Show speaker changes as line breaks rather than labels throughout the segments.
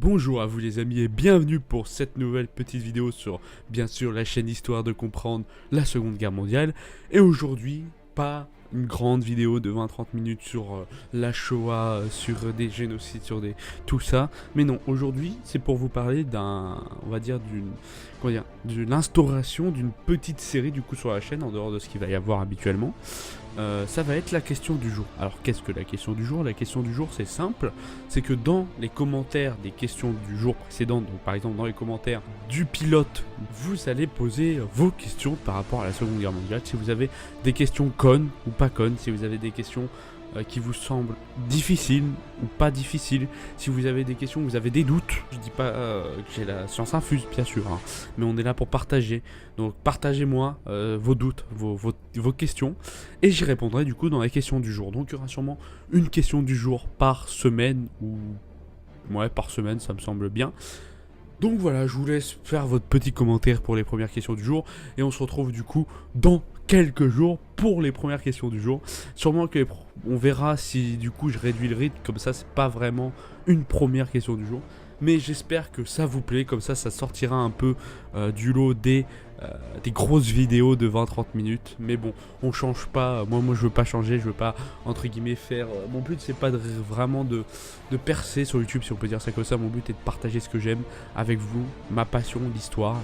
Bonjour à vous les amis et bienvenue pour cette nouvelle petite vidéo sur bien sûr la chaîne Histoire de comprendre la Seconde Guerre mondiale. Et aujourd'hui, pas une grande vidéo de 20-30 minutes sur la Shoah, sur des génocides, sur tout ça. Mais non, aujourd'hui c'est pour vous parler on va dire d'une instauration d'une petite série du coup sur la chaîne en dehors de ce qu'il va y avoir habituellement. Ça va être la question du jour. Alors qu'est-ce que la question du jour? La question du jour c'est simple, c'est que dans les commentaires des questions du jour précédentes, donc par exemple dans les commentaires du pilote, vous allez poser vos questions par rapport à la Seconde Guerre mondiale. Si vous avez des questions connes ou pas connes, si vous avez des questions qui vous semblent difficiles ou pas difficiles, si vous avez des questions, vous avez des doutes, je dis pas que j'ai la science infuse bien sûr, hein, mais on est là pour partager, donc partagez-moi vos doutes, vos questions, et j'y répondrai du coup dans les questions du jour. Donc il y aura sûrement une question du jour par semaine, ou ouais par semaine ça me semble bien. Donc voilà, je vous laisse faire votre petit commentaire pour les premières questions du jour, et on se retrouve du coup dans quelques jours pour les premières questions du jour. Sûrement que on verra si du coup je réduis le rythme, comme ça c'est pas vraiment une première question du jour. Mais j'espère que ça vous plaît, comme ça sortira un peu du lot des grosses vidéos de 20-30 minutes. Mais bon, on change pas, moi je veux pas changer, je veux pas entre guillemets faire... mon but c'est pas vraiment de percer sur YouTube, si on peut dire ça comme ça. Mon but est de partager ce que j'aime avec vous, ma passion, l'histoire,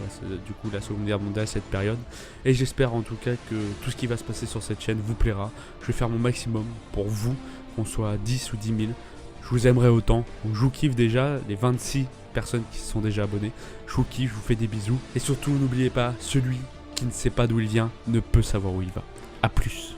du coup la Seconde Guerre mondiale, cette période. Et j'espère en tout cas que tout ce qui va se passer sur cette chaîne vous plaira. Je vais faire mon maximum pour vous, qu'on soit 10 ou 10 000. Je vous aimerais autant, donc je vous kiffe déjà, les 26 personnes qui se sont déjà abonnées. Je vous kiffe, je vous fais des bisous. Et surtout, n'oubliez pas, celui qui ne sait pas d'où il vient ne peut savoir où il va. A plus.